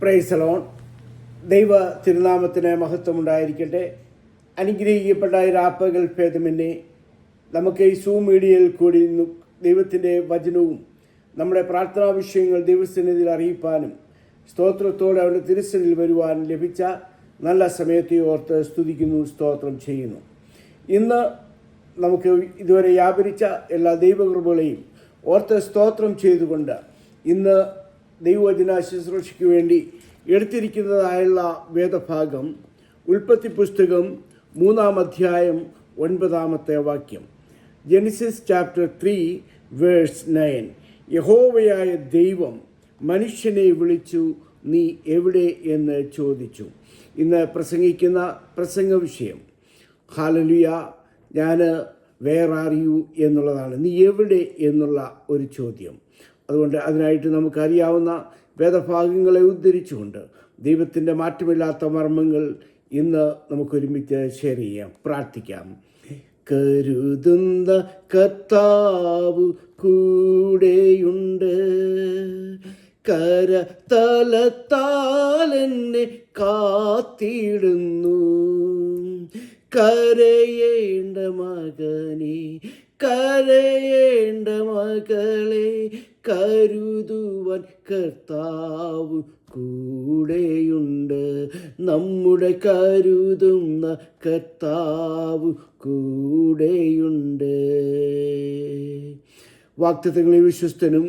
Price loan. ദൈവ തിരുനാമത്തിന് മഹത്വമുണ്ടായിരിക്കട്ടെ. അനുഗ്രഹിക്കപ്പെട്ട രാപ്പകൽ ഭേദമെന്നെ നമുക്ക് ഈ സൂം മീഡിയയിൽ കൂടി ദൈവത്തിൻ്റെ വചനവും നമ്മുടെ പ്രാർത്ഥനാ വിഷയങ്ങൾ ദൈവസന്നിധിയിൽ അറിയിപ്പാനും സ്തോത്രത്തോടെ അവരുടെ തിരുസന്നിധിയിൽ വരുവാനും ലഭിച്ച നല്ല സമയത്തെ ഓർത്ത് സ്തുതിക്കുന്നു, സ്തോത്രം ചെയ്യുന്നു. ഇന്ന് നമുക്ക് ഇതുവരെ വ്യാപരിച്ച എല്ലാ ദൈവകൃപകളെയും ഓർത്ത് സ്തോത്രം ചെയ്തുകൊണ്ട് ഇന്ന് ദൈവവചന ശുശ്രൂഷയ്ക്ക് വേണ്ടി എടുത്തിരിക്കുന്നതായുള്ള വേദഭാഗം ഉൽപ്പത്തി പുസ്തകം 3-ാം അധ്യായം 9-ാമത്തെ വാക്യം. Genesis chapter 3 verse 9. യഹോവയായ ദൈവം മനുഷ്യനെ വിളിച്ചു, നീ എവിടെ എന്ന് ചോദിച്ചു. ഇന്ന് പ്രസംഗിക്കുന്ന പ്രസംഗ വിഷയം ഹല്ലേലൂയ, ഞാൻ വേർ ആർ യു എന്നുള്ളതാണ്. നീ എവിടെ എന്നുള്ള ഒരു ചോദ്യം. അതുകൊണ്ട് അതിനായിട്ട് നമുക്കറിയാവുന്ന വേദഭാഗങ്ങളെ ഉദ്ധരിച്ചുകൊണ്ട് ദൈവത്തിൻ്റെ മാറ്റമില്ലാത്ത മർമ്മങ്ങൾ ഇന്ന് നമുക്കൊരുമിച്ച് ഷെയർ ചെയ്യാം, പ്രാർത്ഥിക്കാം. കരുതുന്ന കർത്താവ് കൂടെയുണ്ട്, കരതലത്താൽ എന്നെ കാത്തിടുന്നു. കരയേണ്ട മകനെ, കരയേണ്ട മകളെ, കരുതുവാൻ കർത്താവ് കൂടെയുണ്ട്. നമ്മുടെ കരുതുന്ന കർത്താവ് കൂടെയുണ്ട്. വാഗ്ദത്തങ്ങളിൽ വിശ്വസ്തനും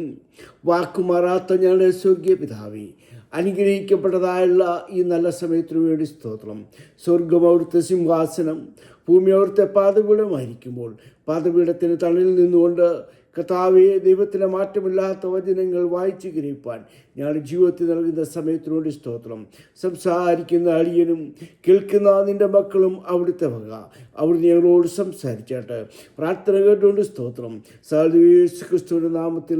വാക്കുമാറാത്ത ഞങ്ങളുടെ സ്വർഗീയ പിതാവേ, അനുഗ്രഹിക്കപ്പെട്ടതായുള്ള ഈ നല്ല സമയത്തിനു വേണ്ടി സ്തോത്രം. സ്വർഗം അവിടുത്തെ സിംഹാസനം, ഭൂമി അവിടുത്തെ പാദപീഠമായിരിക്കുമ്പോൾ പാദപീഠത്തിന് തണലിൽ നിന്നുകൊണ്ട് കർത്താവേ, ദൈവത്തിൻ്റെ മാറ്റമില്ലാത്ത വചനങ്ങൾ വായിച്ചു ഗ്രഹിപ്പാൻ ഞങ്ങളുടെ ജീവിതത്തിൽ നൽകുന്ന സമയത്തിനോട് സ്തോത്രം. സംസാരിക്കുന്ന അടിയനും കേൾക്കുന്ന നിൻ്റെ മക്കളും അവിടുത്തെ വക, അവിടുന്ന് ഞങ്ങളോട് സംസാരിച്ചാട്ട്. പ്രാർത്ഥന കേട്ടുകൊണ്ട് സ്തോത്രം. യേശു ക്രിസ്തുവിന്റെ നാമത്തിൽ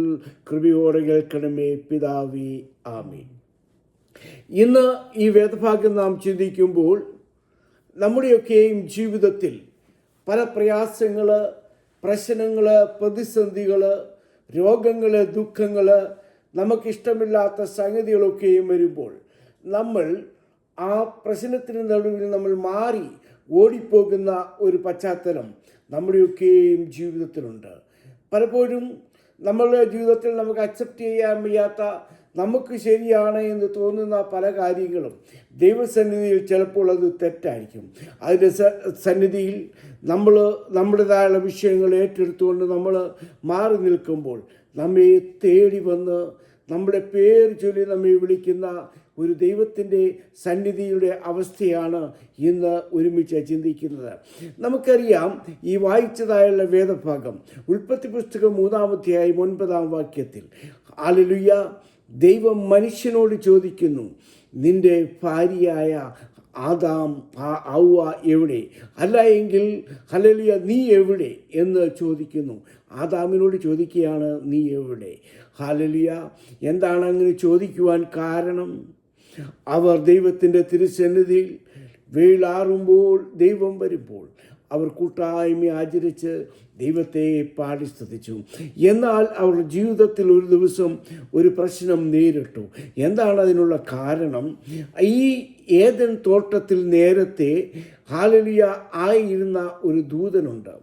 കൃപയോടെ കേൾക്കണമേ പിതാവേ, ആമേൻ. ഇന്ന് ഈ വേദഭാഗം നാം ചിന്തിക്കുമ്പോൾ നമ്മുടെയൊക്കെയും ജീവിതത്തിൽ പല പ്രയാസങ്ങൾ, പ്രശ്നങ്ങൾ, പ്രതിസന്ധികൾ, രോഗങ്ങൾ, ദുഃഖങ്ങൾ, നമുക്കിഷ്ടമില്ലാത്ത സംഗതികളൊക്കെയും വരുമ്പോൾ നമ്മൾ ആ പ്രശ്നത്തിന് നടുവിൽ നമ്മൾ മാറി ഓടിപ്പോകുന്ന ഒരു പശ്ചാത്തലം നമ്മുടെയൊക്കെയും ജീവിതത്തിലുണ്ട്. പലപ്പോഴും നമ്മളുടെ ജീവിതത്തിൽ നമുക്ക് അക്സെപ്റ്റ് ചെയ്യാൻ വയ്യാത്ത, നമുക്ക് ശരിയാണ് എന്ന് തോന്നുന്ന പല കാര്യങ്ങളും ദൈവസന്നിധിയിൽ ചിലപ്പോൾ അത് തെറ്റായിരിക്കും. അതിൻ്റെ സന്നിധിയിൽ നമ്മൾ നമ്മുടേതായുള്ള വിഷയങ്ങൾ ഏറ്റെടുത്തുകൊണ്ട് നമ്മൾ മാറി നിൽക്കുമ്പോൾ നമ്മെ തേടി വന്ന് നമ്മുടെ പേര് ചൊല്ലി നമ്മെ വിളിക്കുന്ന ഒരു ദൈവത്തിൻ്റെ സന്നിധിയുടെ അവസ്ഥയാണ് ഇന്ന് ഒരുമിച്ച് ചിന്തിക്കുന്നത്. നമുക്കറിയാം, ഈ വായിച്ചതായുള്ള വേദഭാഗം ഉൽപ്പത്തി പുസ്തകം 3-ാം അധ്യായം 9-ാം വാക്യത്തിൽ ഹല്ലേലൂയ, ദൈവം മനുഷ്യനോട് ചോദിക്കുന്നു, നിന്റെ ഭാര്യയായ ആദാം ഹവ്വ എവിടെ? അല്ല എങ്കിൽ ഹല്ലേലൂയ, നീ എവിടെ എന്ന് ചോദിക്കുന്നു. ആദാമിനോട് ചോദിക്കുകയാണ്, നീ എവിടെ? ഹല്ലേലൂയ. എന്താണ് അങ്ങനെ ചോദിക്കുവാൻ കാരണം? അവർ ദൈവത്തിൻ്റെ തിരുസന്നിധിയിൽ വെയിലാറുമ്പോൾ, ദൈവം വരുമ്പോൾ അവർ കൂട്ടായ്മ ആചരിച്ച് ദൈവത്തെ പാടി സ്തുതിച്ചു. എന്നാൽ അവരുടെ ജീവിതത്തിൽ ഒരു ദിവസം ഒരു പ്രശ്നം നേരിട്ടു. എന്താണ് അതിനുള്ള കാരണം? ഈ ഏദൻ തോട്ടത്തിൽ നേരത്തെ ഹല്ലേലൂയ ആയിരുന്ന ഒരു ദൂതനുണ്ട്.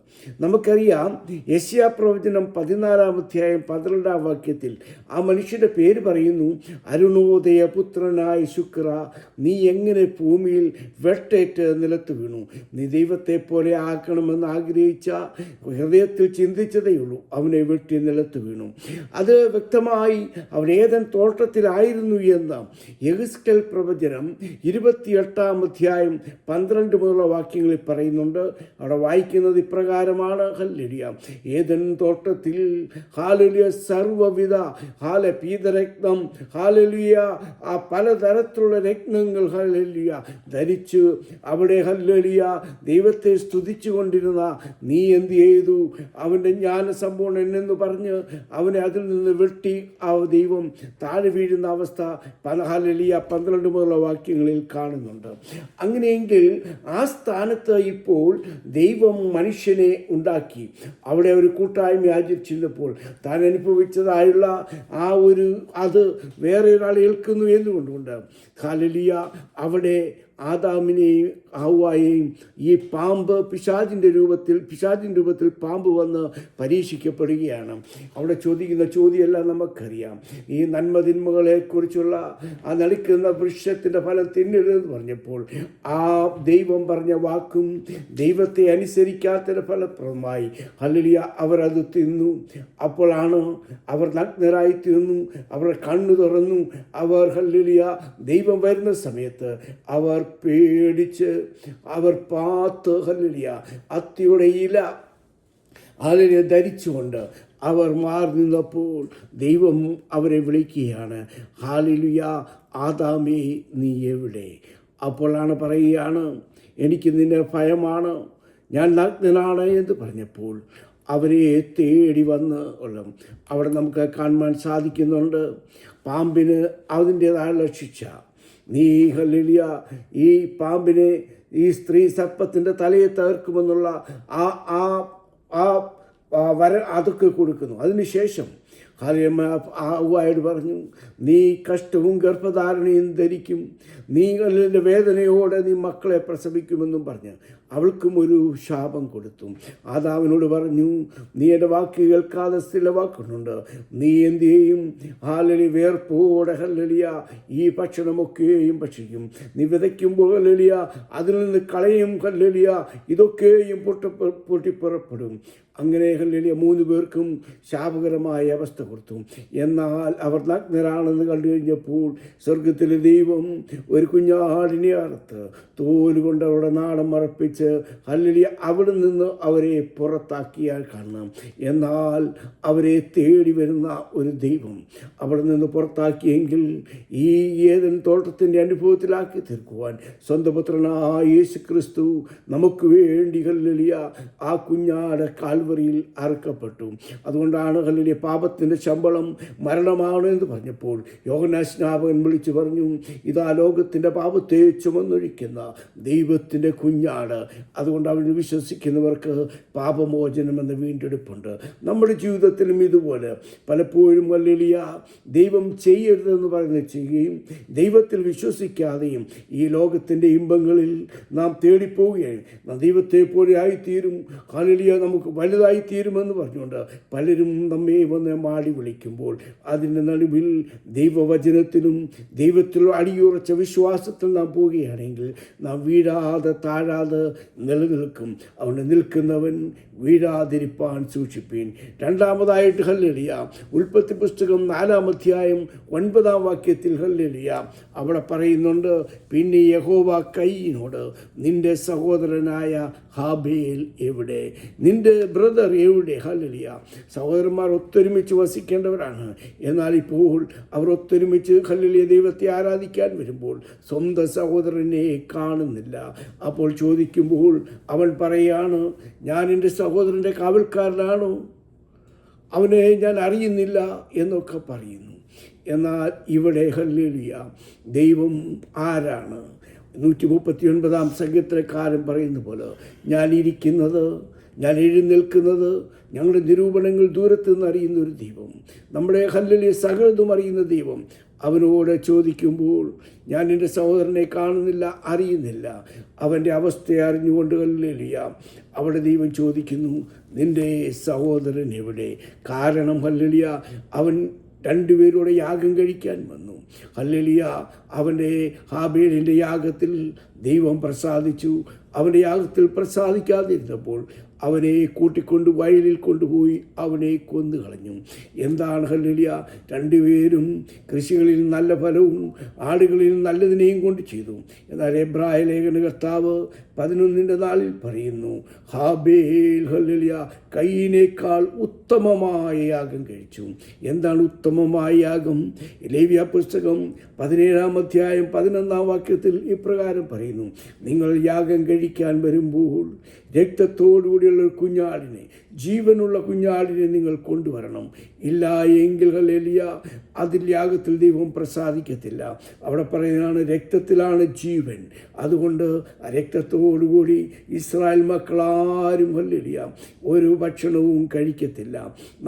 നമുക്കറിയാം, യെശയ്യാ പ്രവചനം 14-ാം അധ്യായം 12-ാം വാക്യത്തിൽ ആ മനുഷ്യൻ്റെ പേര് പറയുന്നു, അരുണോദയ പുത്രനായ ശുക്ര, നീ എങ്ങനെ ഭൂമിയിൽ വെട്ടേറ്റ് നിലത്ത് വീണു? നീ ദൈവത്തെ പോലെ ആക്കണമെന്ന് ആഗ്രഹിച്ച, ഹൃദയത്തിൽ ചിന്തിച്ചതേയുള്ളൂ, അവനെ വെട്ടി നിലത്ത് വീണു. അത് വ്യക്തമായി അവൻ ഏദൻ തോട്ടത്തിലായിരുന്നു എന്ന് യെഹെസ്കേൽ പ്രവചനം 28-ാം അധ്യായം 12 മുതലുള്ള വാക്യങ്ങളിൽ പറയുന്നുണ്ട്. അവിടെ വായിക്കുന്നത് ഇപ്രകാരമാണ്, ഹല്ലേലൂയ, ഏദൻ തോട്ടത്തിൽ ഹല്ലേലൂയ സർവ്വവിധ പീതരത്നം, ഹല്ലേലൂയ ആ പലതരത്തിലുള്ള രത്നങ്ങൾ ഹല്ലേലൂയ ധരിച്ച് അവിടെ ഹല്ലേലൂയ ദൈവത്തെ സ്തുതിച്ചു കൊണ്ടിരുന്ന നീ എന്ത് ചെയ്തു? ചെയ്തു. അവൻ്റെ ജ്ഞാനസമ്പൂർണ്ണൻ എന്ന് പറഞ്ഞ് അവനെ അതിൽ നിന്ന് വെട്ടി ആ ദൈവം താഴെ വീഴുന്ന അവസ്ഥ ഹല്ലേലൂയ 12 മുതലുള്ള വാക്യങ്ങളിൽ കാണുന്നുണ്ട്. അങ്ങനെയെങ്കിൽ ആ സ്ഥാനത്ത് ഇപ്പോൾ ദൈവം മനുഷ്യനെ ഉണ്ടാക്കി അവിടെ ഒരു കൂട്ടായ്മ ആചരിച്ചിരുന്നപ്പോൾ താൻ അനുഭവിച്ചതായുള്ള അത് വേറെ ഒരാൾ ഏൽക്കുന്നു എന്നുകൊണ്ടുകൊണ്ട് ഹല്ലേലൂയ അവിടെ ആദാമിനെയും ഹവ്വായെയും ഈ പാമ്പ് പിശാചിൻ്റെ രൂപത്തിൽ പാമ്പ് വന്ന് പരീക്ഷിക്കപ്പെടുകയാണ്. അവിടെ ചോദിക്കുന്ന ചോദ്യമെല്ലാം നമുക്കറിയാം. ഈ നന്മതിന്മകളെക്കുറിച്ചുള്ള ആ നളിക്കുന്ന വൃക്ഷത്തിൻ്റെ ഫലം തിന്നരുതെന്ന് പറഞ്ഞപ്പോൾ ആ ദൈവം പറഞ്ഞ വാക്കും ദൈവത്തെ അനുസരിക്കാത്തതിൻ്റെ ഫലപ്രദമായി ഹല്ലേലൂയ അവർ അത് തിന്നു. അപ്പോഴാണ് അവർ നഗ്നരായി തീർന്നു. അവർ കണ്ണു തുറന്നു. അവർ ഹല്ലേലൂയ ദൈവം വരുന്ന സമയത്ത് അവർ പേടിച്ച് അവർ പാത്ത് ഹല്ലേലൂയ അത്തിയുടെ ഇല ഹല്ലേലൂയ ധരിച്ചുകൊണ്ട് അവർ മാറി നിന്നപ്പോൾ ദൈവം അവരെ വിളിക്കുകയാണ്, ഹല്ലേലൂയ ആദാമേ നീ എവിടെ? അപ്പോഴാണ് പറയുകയാണ്, എനിക്ക് നിന്നെ ഭയമാണ്, ഞാൻ നഗ്നനാണ് എന്ന് പറഞ്ഞപ്പോൾ അവരെ തേടി വന്ന് അവിടെ നമുക്ക് കാണുവാൻ സാധിക്കുന്നുണ്ട്. പാമ്പിന് അതിൻ്റേതായുള്ള ശിക്ഷ. നീ ഹല്ലേലൂയ ഈ പാമ്പിനെ ഈ സ്ത്രീ സർപ്പത്തിൻ്റെ തലയെ തകർക്കുമെന്നുള്ള അതൊക്കെ കൊടുക്കുന്നു. അതിനുശേഷം ഹവ്വായോട് പറഞ്ഞു, നീ കഷ്ടവും ഗർഭധാരണയും ധരിക്കും, നീ വേദനയോടെ നീ മക്കളെ പ്രസവിക്കുമെന്നും പറഞ്ഞ് അവൾക്കും ഒരു ശാപം കൊടുത്തു. ആദാമിനോട് പറഞ്ഞു, നീ എൻ്റെ വാക്ക് കേൾക്കാതെ സ്ഥിരവാക്കുന്നുണ്ട്, നീ എന്ത് ചെയ്യും? ഹല്ലേലൂയ വേർപ്പോടെ ഹല്ലേലൂയ ഈ ഭക്ഷണമൊക്കെയും ഭക്ഷിക്കും. നീ വിതയ്ക്കുമ്പോൾ ഹല്ലേലൂയ അതിൽ നിന്ന് കളയും ഹല്ലേലൂയ ഇതൊക്കെയും പൊട്ടിപ്പുറപ്പെടും. അങ്ങനെ ഹല്ലേലൂയ 3 പേർക്കും ശാപകരമായ അവസ്ഥ കൊടുത്തു. എന്നാൽ അവർ നഗ്നരാണെന്ന് കണ്ടു കഴിഞ്ഞപ്പോൾ സ്വർഗത്തിലെ ദൈവം ഒരു കുഞ്ഞാടിനെ അറുത്ത് തോലുകൊണ്ട് അവിടെ നാടം മറപ്പിച്ച് ഹല്ലേലൂയ അവിടെ നിന്ന് അവരെ പുറത്താക്കിയാൽ കാണാം. എന്നാൽ അവരെ തേടി വരുന്ന ഒരു ദൈവം അവിടെ നിന്ന് പുറത്താക്കിയെങ്കിൽ ഈ ഏദൻ തോട്ടത്തിൻ്റെ അനുഭവത്തിലാക്കി തീർക്കുവാൻ സ്വന്തം പുത്രനായ യേശു ക്രിസ്തു നമുക്ക് വേണ്ടി ഹല്ലേലൂയ ആ കുഞ്ഞാട് കാൽവറിയിൽ അറുക്കപ്പെട്ടു. അതുകൊണ്ടാണ് ഹല്ലേലൂയ പാപത്തിൻ്റെ ശമ്പളം മരണമാണ് എന്ന് പറഞ്ഞപ്പോൾ യോഹന്നാൻ സ്നാപകൻ വിളിച്ചു പറഞ്ഞു, ഇതാ ലോകത്തിൻ്റെ പാപത്തെ ചുമന്നൊഴിക്കുന്ന ദൈവത്തിൻ്റെ കുഞ്ഞാട്. അതുകൊണ്ട് അവന് വിശ്വസിക്കുന്നവർക്ക് പാപമോചനം എന്ന വീണ്ടെടുപ്പുണ്ട്. നമ്മുടെ ജീവിതത്തിലും ഇതുപോലെ പലപ്പോഴും ഹല്ലേലൂയ ദൈവം ചെയ്യരുതെന്ന് പറയുന്നത് ചെയ്യുകയും ദൈവത്തിൽ വിശ്വസിക്കാതെയും ഈ ലോകത്തിൻ്റെ ഇമ്പങ്ങളിൽ നാം തേടിപ്പോവുകയാണ്. നാം ദൈവത്തെ പോലെ ആയിത്തീരും, ഹല്ലേലൂയ നമുക്ക് വലുതായിത്തീരുമെന്ന് പറഞ്ഞുകൊണ്ട് പലരും നമ്മെ വന്ന് മാടി വിളിക്കുമ്പോൾ അതിൻ്റെ നടുവിൽ ദൈവവചനത്തിലും ദൈവത്തിലുള്ള അടിയുറച്ച വിശ്വാസത്തിൽ നാം പോവുകയാണെങ്കിൽ നാം വീഴാതെ താഴാതെ നിലനിൽക്കും. അവിടെ നിൽക്കുന്നവൻ വീഴാതിരിപ്പാൻ സൂക്ഷിപ്പീൻ. രണ്ടാമതായിട്ട് ഹല്ലേലൂയ ഉൽപ്പത്തി പുസ്തകം 4-ാം അധ്യായം 9-ാം വാക്യത്തിൽ ഹല്ലേലൂയ അവിടെ പറയുന്നുണ്ട്, പിന്നെ യഹോവ കയീനോട്, നിന്റെ സഹോദരനായ ഹാബേൽ എവിടെ? നിന്റെ ബ്രദർ എവിടെ? ഹല്ലേലൂയ സഹോദരന്മാർ ഒത്തൊരുമിച്ച് വസിക്കേണ്ടവരാണ്. എന്നാൽ ഇപ്പോൾ അവർ ഒത്തൊരുമിച്ച് ഹല്ലേലൂയ ദൈവത്തെ ആരാധിക്കാൻ വരുമ്പോൾ സ്വന്തം സഹോദരനെ കാണുന്നില്ല. അപ്പോൾ ചോദിക്കുമ്പോൾ അവൻ പറയാണ്, ഞാൻ എൻ്റെ സഹോദരൻ്റെ കാവൽക്കാരനാണോ? അവനെ ഞാൻ അറിയുന്നില്ല എന്നൊക്കെ പറയുന്നു. എന്നാൽ ഇവിടെ ഹല്ലേലൂയ ദൈവം ആരാണ്? 139-ാം സങ്കീർത്തനക്കാരൻ പറയുന്ന പോലെ, ഞാൻ ഇരിക്കുന്നത്, ഞാൻ എഴുന്നേൽക്കുന്നത്, ഞങ്ങളുടെ നിരൂപണങ്ങൾ ദൂരത്ത് നിന്ന് അറിയുന്ന ഒരു ദൈവം, നമ്മുടെ ഹല്ലേലൂയ സകലതും അറിയുന്ന ദൈവം അവനോട് ചോദിക്കുമ്പോൾ ഞാൻ എൻ്റെ സഹോദരനെ കാണുന്നില്ല, അറിയുന്നില്ല, അവൻ്റെ അവസ്ഥയെ അറിഞ്ഞുകൊണ്ട് ഹല്ലേലൂയ അവിടെ ദൈവം ചോദിക്കുന്നു, നിൻ്റെ സഹോദരൻ എവിടെ? കാരണം ഹല്ലേലൂയ അവൻ 2 പേരോടെ യാഗം കഴിക്കാൻ വന്നു. ഹല്ലേലൂയ അവൻ്റെ ഹാബേലിൻ്റെ യാഗത്തിൽ ദൈവം പ്രസാദിച്ചു. അവൻ്റെ യാഗത്തിൽ പ്രസാദിക്കാതിരുന്നപ്പോൾ അവനെ കൂട്ടിക്കൊണ്ട് വയലിൽ കൊണ്ടുപോയി അവനെ കൊന്നു കളഞ്ഞു. എന്താണ് ഹല്ലേലൂയ? 2 പേരും കൃഷികളിൽ നല്ല ഫലവും ആടുകളിൽ നല്ലതിനെയും കൊണ്ട് ചെയ്തു. എന്നാൽ എബ്രായ ലേഖന കർത്താവ് 11-ന്റെ നാളിൽ പറയുന്നു, ഹാബേൽ ഹല്ലേലൂയ കയീനേക്കാൾ ഉത്തമമായ യാഗം കഴിച്ചു. എന്താണ് ഉത്തമമായ യാഗം? ലേവ്യ പുസ്തകം 17-ാം അധ്യായം 11-ാം വാക്യത്തിൽ ഇപ്രകാരം പറയുന്നു, നിങ്ങൾ യാഗം കഴിക്കാൻ വരുമ്പോൾ രക്തത്തോടുകൂടിയുള്ള ഒരു കുഞ്ഞാടിനെ ജീവനുള്ള കുഞ്ഞാടിനെ നിങ്ങൾ കൊണ്ടുവരണം. ഇല്ല എങ്കിൽ ഹല്ലേലൂയ അതിൽ യാഗത്തിൽ ദൈവം പ്രസാദിക്കത്തില്ല. അവിടെ പറയുന്നതാണ് രക്തത്തിലാണ് ജീവൻ. അതുകൊണ്ട് രക്തത്തോടുകൂടി ഇസ്രായേൽ മക്കളാരും ഹല്ലേലൂയ ഒരു ഭക്ഷണവും കഴിക്കത്തില്ല.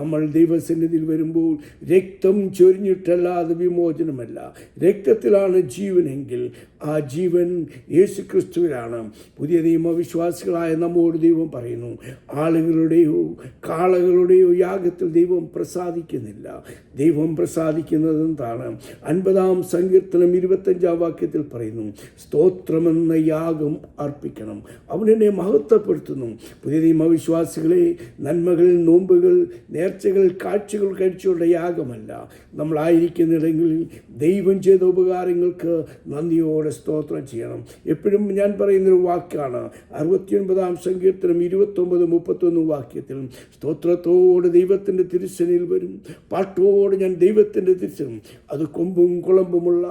നമ്മൾ ദൈവസന്നിധിയിൽ വരുമ്പോൾ രക്തം ചൊരിഞ്ഞിട്ടല്ലാതെ വിമോചനമല്ല. രക്തത്തിലാണ് ജീവനെങ്കിൽ ആ ജീവൻ യേശു ക്രിസ്തുവിലാണ്. പുതിയ നിയമവിശ്വാസികളായ നമ്മോട് ദൈവം പറയുന്നു, ആളുകളുടെയോ കാളകളുടെയോ യാഗത്തിൽ ദൈവം പ്രസാദിക്കുന്നില്ല. ദൈവം പ്രസാദിക്കുന്നത് എന്താണ്? 50-ാം സങ്കീർത്തനം 25-ാം വാക്യത്തിൽ പറയുന്നു, സ്തോത്രമെന്ന യാഗം അർപ്പിക്കണം. അവനെ മഹത്വപ്പെടുത്തുന്നു. പുതിയ നിയമവിശ്വാസികളെ നന്മകൾ, നോമ്പുകൾ, നേർച്ചകൾ, കാഴ്ചകൾ കഴിച്ചുള്ള യാഗമല്ല. നമ്മളായിരിക്കുന്നിടങ്ങളിൽ ദൈവം ചെയ്ത ഉപകാരങ്ങൾക്ക് നന്ദിയോടെ സ്തോത്രം ചെയ്യണം. എപ്പോഴും ഞാൻ പറയുന്നൊരു വാക്കാണ് 69-ാം സങ്കീർത്തനം 29-31 വാക്യത്തിൽ, സ്തോത്രത്തോടെ ദൈവത്തിൻ്റെ തിരുസന്നിധിയിൽ വരും, പാട്ടോടെ ഞാൻ ദൈവത്തിൻ്റെ തിരുസന്നിധി. അത് കൊമ്പും കുളമ്പുമുള്ള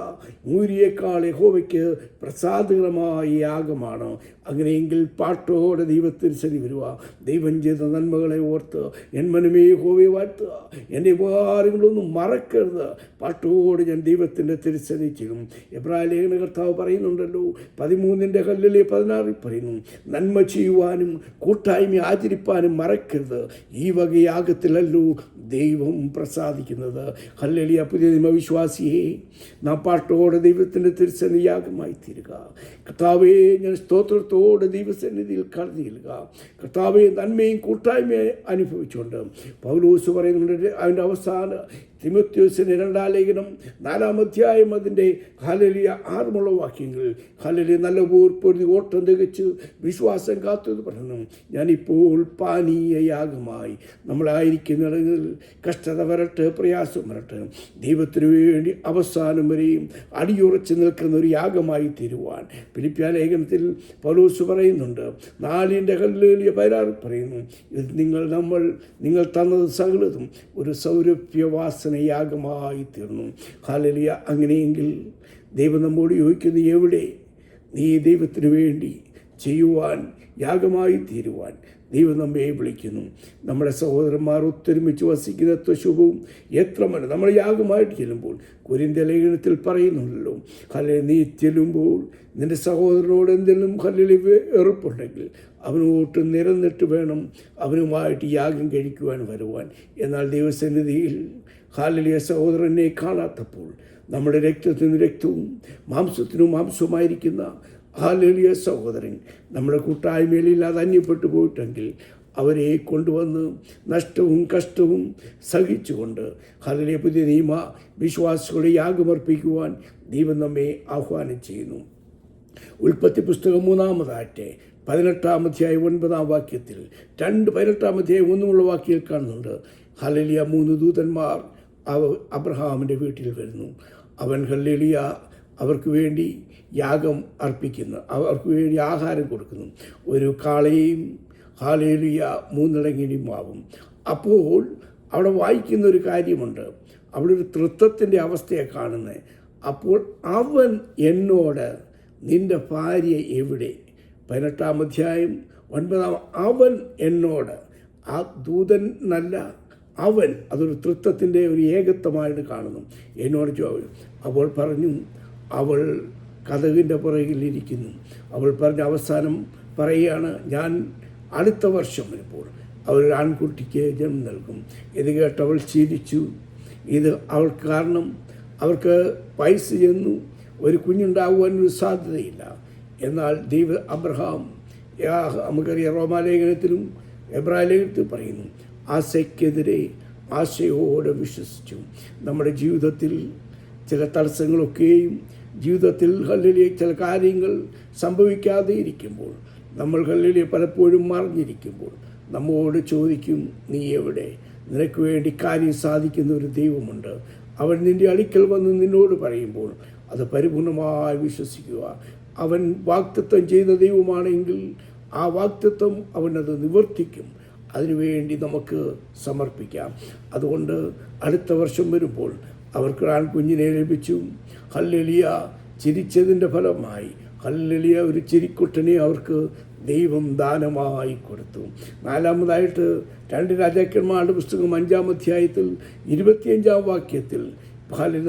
മൂരിയേക്കാൾ യഹോവയ്ക്ക് പ്രസാദകരമായ യാഗമാണ്. അങ്ങനെയെങ്കിൽ പാട്ടോടെ ദൈവത്തിന് സരി വരിക. ദൈവം ചെയ്ത നന്മകളെ ഓർത്ത് എൻ മനമേ യഹോവയെ വാഴ്ത്തുക, എൻ്റെ ഉപകാരങ്ങളൊന്നും മറക്കരുത്. പാട്ടോടെ ഞാൻ ദൈവത്തിൻ്റെ തിരുസന്നിധി ചെയ്യും. എബ്രായ ലേഖന കർത്താവ് പറയുന്നുണ്ടല്ലോ, 13-16 പറയുന്നു, നന്മ ചെയ്യുവാനും കൂട്ടായ്മ ആചരിപ്പാനും മറക്കരുത്. ഈ വകയാഗത്തിലല്ലോ ദൈവം പ്രസാദിക്കുന്നത്. ഹല്ലേലൂയ. പുതിയ നിയമവിശ്വാസിയെ നാം പാട്ടോടെ ദൈവത്തിൻ്റെ തിരുസന്നിധി യാഗമായി തീരുക. കർത്താവേ, ഞാൻ സ്തോത്രത്തോടെ ദൈവസന്നിധിയിൽ കടന്നു ചെല്ലുക. കർത്താവെ, നന്മയും കൂട്ടായ്മയും അനുഭവിച്ചുകൊണ്ട് പൗലോസ് പറയുന്നുണ്ട് അതിൻ്റെ അവസാന തിമോഥെയോസിന് 2-ാം ലേഖനം 4-ാം അധ്യായം അതിൻ്റെ ഹല്ലേലൂയ 6 വാക്യങ്ങൾ, ഹല്ലേലൂയ നല്ല പോർപ്പൊരുതി ഓട്ടം തികച്ച് വിശ്വാസം കാത്തത് പറയുന്നു, ഞാനിപ്പോൾ പാനീയ യാഗമായി. നമ്മളായിരിക്കുന്നിടങ്ങളിൽ കഷ്ടത വരട്ടെ, പ്രയാസം വരട്ടെ, ദൈവത്തിനു വേണ്ടി അവസാനം വരെയും അടിയുറച്ച് നിൽക്കുന്ന ഒരു യാഗമായി തീരുവാൻ ഫിലിപ്പിയ ലേഖനത്തിൽ പൗലോസ് പറയുന്നുണ്ട്. 4-ന്റെ ഹല്ലേലൂയ 16 പറയുന്നു, ഇത് നിങ്ങൾ തന്നത് സകലതും ഒരു സൗരഭ്യവാസന യാഗമായി തീർന്നു. ഹല്ലേലൂയ. അങ്ങനെയെങ്കിൽ ദൈവം നമ്മോട് ചോദിക്കുന്നു, എവിടെ നീ ദൈവത്തിനു വേണ്ടി ചെയ്യുവാൻ യാഗമായി തീരുവാൻ ദൈവം നമ്മെ വിളിക്കുന്നു. നമ്മുടെ സഹോദരന്മാർ ഒത്തൊരുമിച്ച് വസിക്കുന്ന ശുഭവും എത്രമല്ല നമ്മൾ യാഗമായിട്ട് ചെല്ലുമ്പോൾ കൊരിന്ത്യ ലേഖനത്തിൽ പറയുന്നുണ്ടല്ലോ, ഹല്ലേലൂയ, നീ ചെല്ലുമ്പോൾ നിൻ്റെ സഹോദരനോട് എന്തെങ്കിലും ഹല്ലേലൂയ വെറുപ്പുണ്ടെങ്കിൽ അവനോട്ട് നിരന്നിട്ട് വേണം അവനുമായിട്ട് യാഗം കഴിക്കുവാൻ വരുവാൻ. എന്നാൽ ദൈവസന്നിധിയിൽ ഹല്ലേലൂയ സഹോദരനെ കാണാത്തപ്പോൾ നമ്മുടെ രക്തത്തിനും രക്തവും മാംസത്തിനും മാംസവുമായിരിക്കുന്ന ഹല്ലേലൂയ സഹോദരൻ നമ്മുടെ കൂട്ടായ്മയിലില്ലാതെ അന്യപ്പെട്ടു പോയിട്ടെങ്കിൽ അവരെ കൊണ്ടുവന്ന് നഷ്ടവും കഷ്ടവും സഹിച്ചുകൊണ്ട് ഹല്ലേലൂയ പുതിയ നിയമ വിശ്വാസികളുടെ യാഗമർപ്പിക്കുവാൻ ദൈവം നമ്മെ ആഹ്വാനം ചെയ്യുന്നു. ഉൽപ്പത്തി പുസ്തകം 3-ാമതായിട്ട് 18-ാം അധ്യായം 9-ാം വാക്യത്തിൽ 18-ാം അധ്യായം 1 വാക്യത്തിൽ കാണുന്നുണ്ട്, ഹല്ലേലൂയ 3 ദൂതന്മാർ അബ്രഹാമിൻ്റെ വീട്ടിൽ വരുന്നു. അവൻ ഹല്ലേലൂയ അവർക്ക് വേണ്ടി യാഗം അർപ്പിക്കുന്നു, അവർക്ക് വേണ്ടി ആഹാരം കൊടുക്കുന്നു. ഒരു കാളയും ഹല്ലേലൂയ 3 ഇടങ്ങഴി മാവും. അപ്പോൾ അവിടെ വായിക്കുന്ന ഒരു കാര്യമുണ്ട്, അവിടെ ഒരു തൃത്വത്തിൻ്റെ അവസ്ഥയെ കാണുന്നത്. അപ്പോൾ അവൻ എന്നോട്, നിൻ്റെ ഭാര്യ എവിടെ? 18-ാം അധ്യായം 9 അവൻ എന്നോട്, ആ ദൂതൻ നല്ല അവൻ, അതൊരു തൃത്വത്തിൻ്റെ ഒരു ഏകത്വമായിട്ട് കാണുന്നു. എന്നോട് അവൾ പറഞ്ഞു, അവൾ കതകിൻ്റെ പുറകിലിരിക്കുന്നു. അവൾ പറഞ്ഞ അവസാനം പറയുകയാണ്, ഞാൻ അടുത്ത വർഷം വരുമ്പോൾ അവൾ ആൺകുട്ടിക്ക് ജന്മം നൽകും. ഇത് കേട്ടവൾ ചിരിച്ചു. ഇത് അവൾക്ക് കാരണം അവർക്ക് വയസ്സ് ചെന്നു, ഒരു കുഞ്ഞുണ്ടാകുവാനൊരു സാധ്യതയില്ല. എന്നാൽ അബ്രഹാം, നമുക്കറിയാം റോമാലേഖനത്തിലും എബ്രായ ലേഖനത്തിലും പറയുന്നു, ആശയ്ക്കെതിരെ ആശയോടെ വിശ്വസിച്ചു. നമ്മുടെ ജീവിതത്തിൽ ചില തടസ്സങ്ങളൊക്കെയും ജീവിതത്തിൽ ഹല്ലേലൂയ ചില കാര്യങ്ങൾ സംഭവിക്കാതെ ഇരിക്കുമ്പോൾ, നമ്മൾ ഹല്ലേലൂയ പലപ്പോഴും മറിഞ്ഞിരിക്കുമ്പോൾ നമ്മോട് ചോദിക്കും, നീ എവിടെ? നിനക്ക് വേണ്ടി കാര്യം സാധിക്കുന്ന ഒരു ദൈവമുണ്ട്. അവൻ നിൻ്റെ അടുക്കൽ വന്ന് നിന്നോട് പറയുമ്പോൾ അത് പരിപൂർണമായി വിശ്വസിക്കുക. അവൻ വാഗ്ദത്തം ചെയ്ത ദൈവമാണെങ്കിൽ ആ വാഗ്ദത്തം അവനത് നിവർത്തിക്കും. അതിനുവേണ്ടി നമുക്ക് സമർപ്പിക്കാം. അതുകൊണ്ട് അടുത്ത വർഷം വരുമ്പോൾ അവർക്ക് ആൺകുഞ്ഞിനെ ലഭിച്ചു. ഹല്ലേലൂയ ചിരിച്ചതിൻ്റെ ഫലമായി ഹല്ലേലൂയ ഒരു ചിരിക്കുട്ടനെ അവർക്ക് ദൈവം ദാനമായി കൊടുത്തു. നാലാമതായിട്ട് 2 രാജാക്കന്മാരുടെ പുസ്തകം 5-ാം അധ്യായത്തിൽ 25-ാം വാക്യത്തിൽ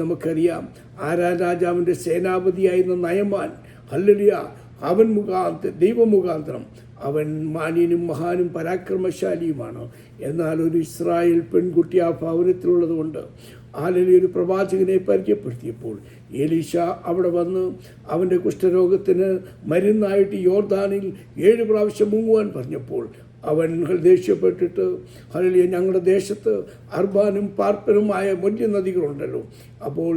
നമുക്കറിയാം, ആരാ രാജാവിൻ്റെ സേനാപതിയായിരുന്ന നയമാൻ, ഹല്ലേലൂയ, അവൻ ദൈവമുഖാന്തരം അവൻ മാന്യനും മഹാനും പരാക്രമശാലിയുമാണ്. എന്നാൽ ഒരു ഇസ്രായേൽ പെൺകുട്ടി ആ ഭവനത്തിലുള്ളത് കൊണ്ട് ഒരു പ്രവാചകനെ പരിചയപ്പെടുത്തിയപ്പോൾ എലീശ അവിടെ വന്ന് അവൻ്റെ കുഷ്ഠരോഗത്തിന് മരുന്നായിട്ട് യോർദാനിൽ 7 പ്രാവശ്യം മുങ്ങുവാൻ പറഞ്ഞപ്പോൾ അവൻ ദേഷ്യപ്പെട്ടിട്ട്, ഹല്ലേലൂയ, ഞങ്ങളുടെ ദേശത്ത് അർബാനും പാർപ്പനുമായ വലിയ നദികളുണ്ടല്ലോ. അപ്പോൾ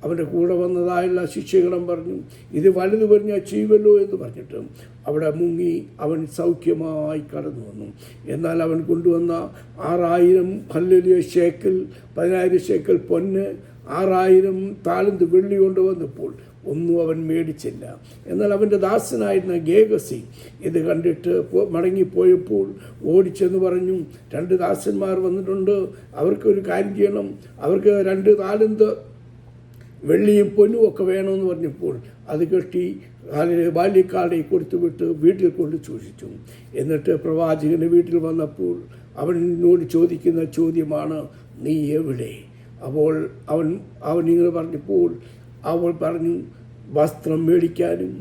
അവൻ്റെ കൂടെ വന്നതായുള്ള ശിഷ്യഗണം പറഞ്ഞു, ഇത് വലുത് പറഞ്ഞാൽ ചെയ്യുമല്ലോ എന്ന് പറഞ്ഞിട്ട് അവിടെ മുങ്ങി അവൻ സൗഖ്യമായി കടന്നു വന്നു. എന്നാൽ അവൻ കൊണ്ടുവന്ന 6000 ഹല്ലേലൂയ ശേക്കൽ, 10,000 ശേക്കൽ പൊന്ന്, 6000 താലന്ത് വെള്ളി കൊണ്ടുവന്നപ്പോൾ ഒന്നും അവൻ മേടിച്ചില്ല. എന്നാൽ അവൻ്റെ ദാസനായിരുന്ന ഗേഹസി ഇത് കണ്ടിട്ട് മടങ്ങിപ്പോയപ്പോൾ ഓടിച്ചെന്ന് പറഞ്ഞു, 2 ദാസന്മാർ വന്നിട്ടുണ്ട്, അവർക്കൊരു കാര്യം ചെയ്യണം, അവർക്ക് 2 താലന്ത് വെള്ളിയും പൊന്നും ഒക്കെ വേണമെന്ന് പറഞ്ഞപ്പോൾ അത് കെട്ടി ബാല്യക്കാരെ കൊടുത്തുവിട്ട് വീട്ടിൽ കൊണ്ട് സൂക്ഷിച്ചു. എന്നിട്ട് പ്രവാചകൻ്റെ വീട്ടിൽ വന്നപ്പോൾ അവനോട് ചോദിക്കുന്ന ചോദ്യമാണ്, നീ എവിടെ? അപ്പോൾ അവൻ ഇങ്ങനെ പറഞ്ഞപ്പോൾ അവൾ പറഞ്ഞു, വസ്ത്രം മേടിക്കാനും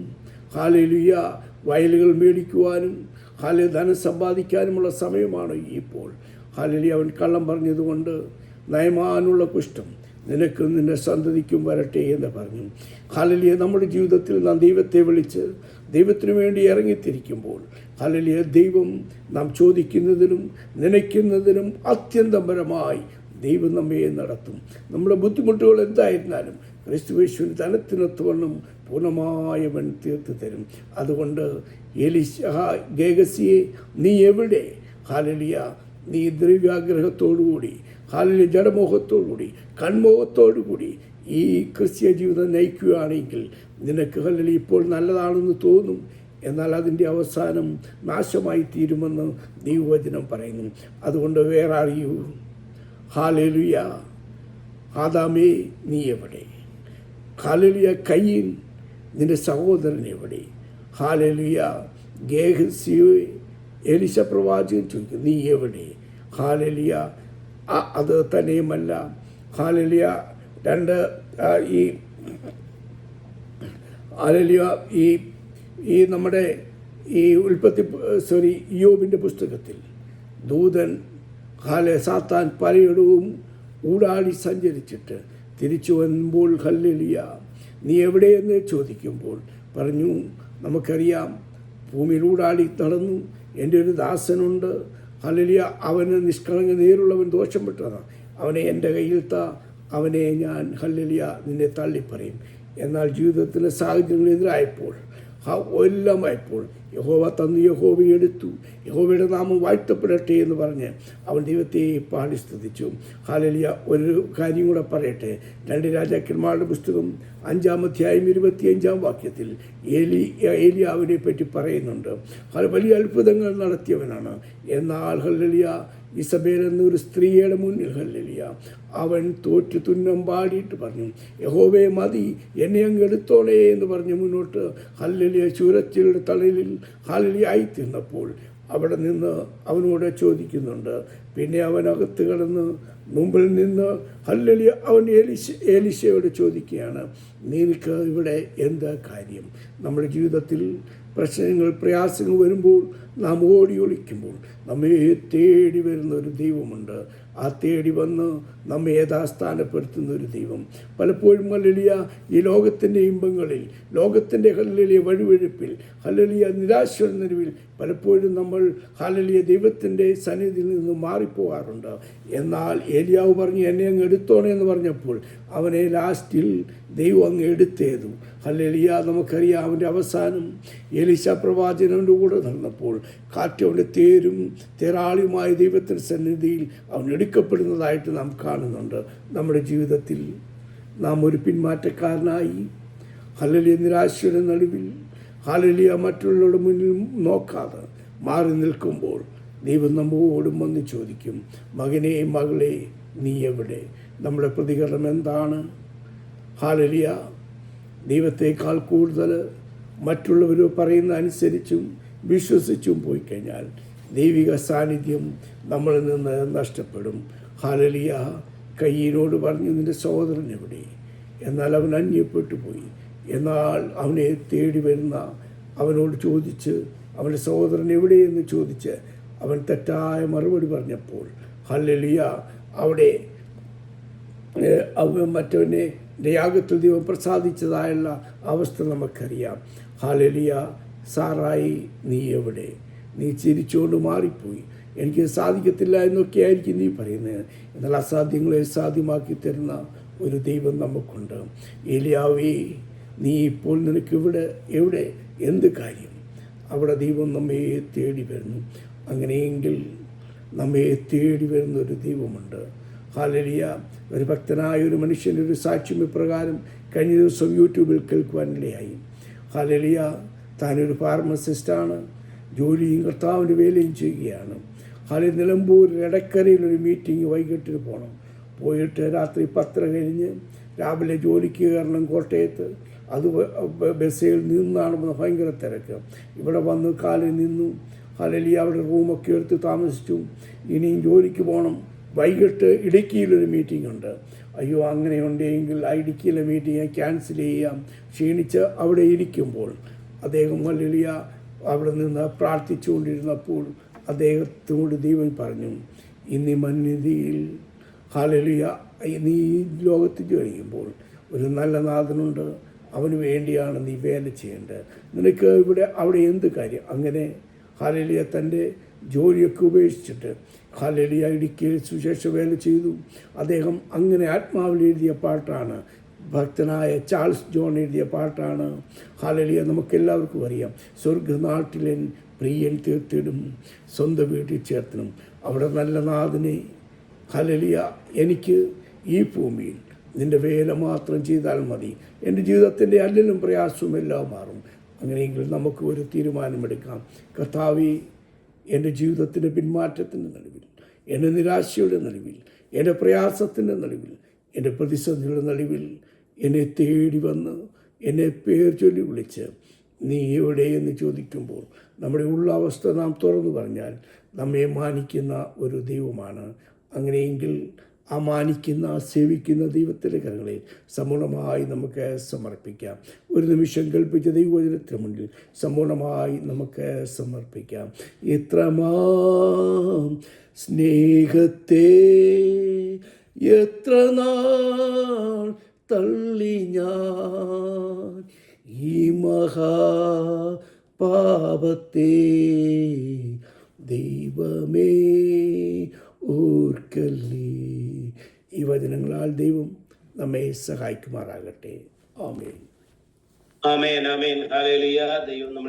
ഹല്ലേലൂയ വയലുകൾ മേടിക്കുവാനും ധനം സമ്പാദിക്കാനുമുള്ള സമയമാണ് ഇപ്പോൾ. ഹല്ലേലൂയ, അവൻ കള്ളം പറഞ്ഞതുകൊണ്ട് നയമാനുള്ള കുഷ്ഠം നിനക്കും നിന്റെ സന്തതിക്കും വരട്ടെ എന്ന് പറഞ്ഞു. ഹല്ലേലൂയ, നമ്മുടെ ജീവിതത്തിൽ നാം ദൈവത്തെ വിളിച്ച് ദൈവത്തിനു വേണ്ടി ഇറങ്ങിത്തിരിക്കുമ്പോൾ ഹല്ലേലൂയ, ദൈവം നാം ചോദിക്കുന്നതിനും നനയ്ക്കുന്നതിനും അത്യന്തപരമായി ദൈവം നമ്മെ നടത്തും. നമ്മുടെ ബുദ്ധിമുട്ടുകൾ എന്തായിരുന്നാലും ക്രിസ്തുയേശുവിന് ധനത്തിനൊത്തവണ്ണം പൂർണ്ണമായവൻ തീർത്ത് തരും. അതുകൊണ്ട് ഗേഹസിയെ, നീ എവിടെ? ഹല്ലേലൂയ, നീ ദ്രവ്യാഗ്രഹത്തോടുകൂടി, ഹല്ലേലൂയ, ജഡമോഹത്തോടുകൂടി, കൺമോഹത്തോടുകൂടി ഈ ക്രിസ്തീയ ജീവിതം നയിക്കുകയാണെങ്കിൽ നിനക്ക് ഹല്ലേലൂയ ഇപ്പോൾ നല്ലതാണെന്ന് തോന്നും, എന്നാൽ അതിൻ്റെ അവസാനം നാശമായി തീരുമെന്ന് ദൈവവചനം പറയുന്നു. അതുകൊണ്ട് വേറെ അറിയൂ, ഹല്ലേലൂയ, ആദാമേ നീ എവിടെ? ഹല്ലേലൂയ, കയീൻ നിന്റെ സഹോദരൻ എവിടെ? ഹല്ലേലൂയ, ഗേഹസിയെ എലീശ പ്രവാചകൻ ചോദിക്കും, നീ എവിടെ? ഹല്ലേലൂയ, അത് തന്നെയുമല്ല, ഹല്ലേലൂയ, ഹല്ലേലൂയ, ഈ നമ്മുടെ ഇയ്യോബിൻ്റെ പുസ്തകത്തിൽ ദൂതൻ സാത്താൻ പലയിടവും ഊടാടി സഞ്ചരിച്ചിട്ട് തിരിച്ചു വരുമ്പോൾ ഹല്ലേലൂയ നീ എവിടെയെന്ന് ചോദിക്കുമ്പോൾ പറഞ്ഞു, നമുക്കറിയാം, ഭൂമിയിൽ ഊടാടി നടന്നു, എൻ്റെ ഒരു ദാസനുണ്ട്, ഹല്ലേലൂയ, അവന് നിഷ്കളങ്ക നേരുള്ളവൻ ദോഷം വിട്ടതാണ്, അവനെ എൻ്റെ കയ്യിൽ അവനെ ഞാൻ ഹല്ലേലൂയ നിന്നെ തള്ളിപ്പറയും. എന്നാൽ ജീവിതത്തിലെ സാഹചര്യങ്ങൾ എതിരായപ്പോൾ എല്ലാമായപ്പോൾ യഹോവ തന്നു, യഹോവ എടുത്തു, യഹോവയുടെ നാമം വാഴ്ത്തപ്പെടട്ടെ എന്ന് പറഞ്ഞ് അവൻ ദൈവത്തെ പാടി സ്തുതിച്ചു. ഹല്ലേലൂയ, ഒരു കാര്യം കൂടെ പറയട്ടെ. 2 രാജാക്കന്മാരുടെ പുസ്തകം 5-ാം അധ്യായം 25-ാം വാക്യത്തിൽ ഏലിയാവിനെ പറ്റി പറയുന്നുണ്ട്. വലിയ അത്ഭുതങ്ങൾ നടത്തിയവനാണ്. എന്നാൽ ഹല്ലേലൂയ, ഇസബേൽ എന്നൊരു സ്ത്രീയുടെ മുന്നിൽ ഹല്ലേലൂയ അവൻ തോറ്റു തുന്നം പാടിയിട്ട് പറഞ്ഞു, യഹോവേ മതി, എന്നെ അങ്ങ് എടുത്തോളേ എന്ന് പറഞ്ഞ് മുന്നോട്ട് ഹല്ലേലൂയ ചൂരച്ചിയുടെ തളലിൽ ഹല്ലേലൂയ ആയിത്തീർന്നപ്പോൾ അവിടെ നിന്ന് അവനോട് ചോദിക്കുന്നുണ്ട്. പിന്നെ അവനകത്ത് കിടന്ന് മുമ്പിൽ നിന്ന് ഹല്ലേലൂയ അവൻ എലീശയോട് ചോദിക്കുകയാണ്, നിനക്ക് ഇവിടെ എന്താ കാര്യം? നമ്മുടെ ജീവിതത്തിൽ പ്രശ്നങ്ങൾ, പ്രയാസങ്ങൾ വരുമ്പോൾ നാം ഓടി ഒളിക്കുമ്പോൾ നമ്മെ തേടി വരുന്ന ഒരു ദൈവമുണ്ട്. ആ തേടി വന്ന് നമ്മെ യഥാസ്ഥാനപ്പെടുത്തുന്ന ഒരു ദൈവം. പലപ്പോഴും ഹല്ലേലൂയ ഈ ലോകത്തിൻ്റെ ഇമ്പങ്ങളിൽ, ലോകത്തിൻ്റെ ഹല്ലേലൂയ വഴുവഴുപ്പിൽ, ഹല്ലേലൂയ നിരാശയുടെ നിലവിൽ പലപ്പോഴും നമ്മൾ ഹല്ലേലൂയ ദൈവത്തിൻ്റെ സന്നിധിയിൽ നിന്ന് മാറിപ്പോകാറുണ്ട്. എന്നാൽ ഏലിയാവ് പറഞ്ഞു, എന്നെ അങ്ങ് എടുത്തോണേ എന്ന് പറഞ്ഞപ്പോൾ അവനെ ലാസ്റ്റിൽ ദൈവം അങ്ങ് എടുത്തേതു. ഹല്ലേലൂയ, നമുക്കറിയാം അവൻ്റെ അവസാനം എലീശ പ്രവാചകൻ്റെ കൂടെ നടന്നപ്പോൾ കാറ്റ് അവൻ്റെ തേരാളിയുമായ ദൈവത്തിൻ്റെ സന്നിധിയിൽ അവൻ എടുക്കപ്പെടുന്നതായിട്ട് നാം കാണുന്നുണ്ട്. നമ്മുടെ ജീവിതത്തിൽ നാം ഒരു പിന്മാറ്റക്കാരനായി ഹല്ലേലൂയ നിരാശയുടെ നടുവിൽ ഹല്ലേലൂയ മറ്റുള്ളവരുടെ മുന്നിൽ നോക്കാതെ മാറി നിൽക്കുമ്പോൾ ദൈവം നമ്മോടും വന്ന് ചോദിക്കും, മകനെ, മകളെ, നീ എവിടെ? നമ്മുടെ പ്രതികരണം എന്താണ്? ഹല്ലേലൂയ, ദൈവത്തെക്കാൾ കൂടുതൽ മറ്റുള്ളവർ പറയുന്ന അനുസരിച്ചും വിശ്വസിച്ചും പോയി കഴിഞ്ഞാൽ ദൈവിക സാന്നിധ്യം നമ്മളിൽ നിന്ന് നഷ്ടപ്പെടും. ഹല്ലേലൂയ. കയ്യീനോട് പറഞ്ഞു, നിൻ്റെ സഹോദരൻ എവിടെ? എന്നാൽ അവൻ അന്യപ്പെട്ടു പോയി. എന്നാൽ അവനെ തേടി വരുന്ന അവനോട് ചോദിച്ച്, അവൻ്റെ സഹോദരൻ എവിടെയെന്ന് ചോദിച്ച് അവൻ തെറ്റായ മറുപടി പറഞ്ഞപ്പോൾ, ഹല്ലേലൂയ, അവിടെ അവൻ മറ്റവനെ യാഗത്തിൽ ദൈവം പ്രസാദിച്ചതായുള്ള അവസ്ഥ നമുക്കറിയാം. ഹല്ലേലൂയ. സാറായി, നീ എവിടെ? നീ ചിരിച്ചുകൊണ്ട് മാറിപ്പോയി. എനിക്ക് സാധിക്കത്തില്ല എന്നൊക്കെ ആയിരിക്കും നീ പറയുന്നത്. എന്നാൽ അസാധ്യങ്ങളെ സാധ്യമാക്കി തരുന്ന ഒരു ദൈവം നമുക്കുണ്ട്. ഏലിയാവേ, നീ ഇപ്പോൾ നിനക്ക് എവിടെ എന്ത് കാര്യം? അവിടെ ദൈവം നമ്മെ തേടി വരുന്നു. അങ്ങനെയെങ്കിൽ നമ്മെ തേടി വരുന്ന ഒരു ദൈവമുണ്ട്. ഹല്ലേലൂയ. ഒരു ഭക്തനായ ഒരു മനുഷ്യൻ്റെ ഒരു സാക്ഷ്യം ഇപ്രകാരം കഴിഞ്ഞ ദിവസം യൂട്യൂബിൽ കേൾക്കുവാനിടയായി. ഹല്ലേലൂയ. താനൊരു ഫാർമസിസ്റ്റാണ്, ജോലിയും കർത്താവിൻ്റെ വേലയും ചെയ്യുകയാണ്. നിലമ്പൂർ എടക്കരയിലൊരു മീറ്റിംഗ് വൈകിട്ടിന് പോകണം. പോയിട്ട് രാത്രി 10 കഴിഞ്ഞ് രാവിലെ ജോലിക്ക് കയറണം കോട്ടയത്ത്. അത് ബസ്സിൽ നിന്നാണ് ഭയങ്കര തിരക്ക്. ഇവിടെ വന്ന് കാലിൽ നിന്നു. ഹല്ലേലൂയ. അവിടെ റൂമൊക്കെ എടുത്ത് താമസിച്ചു. ഇനിയും ജോലിക്ക് പോകണം. വൈകിട്ട് ഇടുക്കിയിലൊരു മീറ്റിംഗ് ഉണ്ട്. അയ്യോ, അങ്ങനെയുണ്ടെങ്കിൽ ആ ഇടുക്കിയിലെ മീറ്റിംഗ് ക്യാൻസൽ ചെയ്യാം. ക്ഷീണിച്ച് അവിടെ ഇരിക്കുമ്പോൾ അദ്ദേഹം ഹല്ലേലൂയ അവിടെ നിന്ന് പ്രാർത്ഥിച്ചുകൊണ്ടിരുന്നപ്പോൾ അദ്ദേഹത്തോട് ദൈവം പറഞ്ഞു, ഇന്ന് മന്യതയിൽ ഹല്ലേലൂയ, നീ ലോകത്ത് ജോലിക്കുമ്പോൾ ഒരു നല്ല നാഥനുണ്ട്, അവന് വേണ്ടിയാണ് നീ വേല ചെയ്യേണ്ടത്. നിനക്ക് അവിടെ എന്ത് കാര്യം? അങ്ങനെ ഹല്ലേലൂയ തൻ്റെ ജോലിയൊക്കെ ഉപേക്ഷിച്ചിട്ട് ഹല്ലേലൂയ ഇടുക്കിയിൽ സുശേഷ വേല ചെയ്തു. അദ്ദേഹം അങ്ങനെ ആത്മാവിൽ എഴുതിയ പാട്ടാണ്, ഭക്തനായ ചാൾസ് ജോൺ എഴുതിയ പാട്ടാണ്. ഹല്ലേലൂയ. നമുക്കെല്ലാവർക്കും അറിയാം, സ്വർഗനാട്ടിലൻ പ്രിയൻ തീർത്തിടും, സ്വന്തം വീട്ടിൽ ചേർത്തണം. അവിടെ നല്ല നാഥനെ ഹല്ലേലൂയ, എനിക്ക് ഈ ഭൂമിയിൽ നിൻ്റെ വേല മാത്രം ചെയ്താൽ മതി, എൻ്റെ ജീവിതത്തിൻ്റെ അല്ലലും പ്രയാസവും എല്ലാം മാറും. അങ്ങനെയെങ്കിൽ നമുക്ക് ഒരു തീരുമാനമെടുക്കാം. കർത്താവേ, എൻ്റെ ജീവിതത്തിൻ്റെ പിന്മാറ്റത്തിൻ്റെ നടുവിൽ, എൻ്റെ നിരാശയുടെ നടുവിൽ, എൻ്റെ പ്രയാസത്തിൻ്റെ നടുവിൽ, എൻ്റെ പ്രതിസന്ധിയുടെ നടുവിൽ എന്നെ തേടി വന്ന് എന്നെ പേർ ചൊല്ലി വിളിച്ച് നീ എവിടെയെന്ന് ചോദിക്കുമ്പോൾ നമ്മുടെ ഉള്ള അവസ്ഥ നാം തുറന്നു പറഞ്ഞാൽ നമ്മെ മാനിക്കുന്ന ഒരു ദൈവമാണ്. അങ്ങനെയെങ്കിൽ ആ മാനിക്കുന്ന, സേവിക്കുന്ന ദൈവത്തിൻ്റെ കരങ്ങളിൽ സമ്പൂർണ്ണമായി നമുക്ക് സമർപ്പിക്കാം. ഒരു നിമിഷം കൽപ്പിച്ച ദൈവവചനത്തിന് മുന്നിൽ സമ്പൂർണ്ണമായി നമുക്ക് സമർപ്പിക്കാം. എത്രമാം സ്നേഹത്തെ എത്ര നാൾ തള്ളി ഞാൻ ഈ മഹാപാപത്തെ, ദൈവമേ ഓർക്കല്ലേ. ഈ വചനങ്ങളാൽ ദൈവം നമ്മെ സഹായിക്കുമാറാകട്ടെ. ആമേൻ. ആമേൻ. ആമേൻ. ഹല്ലേലൂയ. ദൈവം നമ്മളെ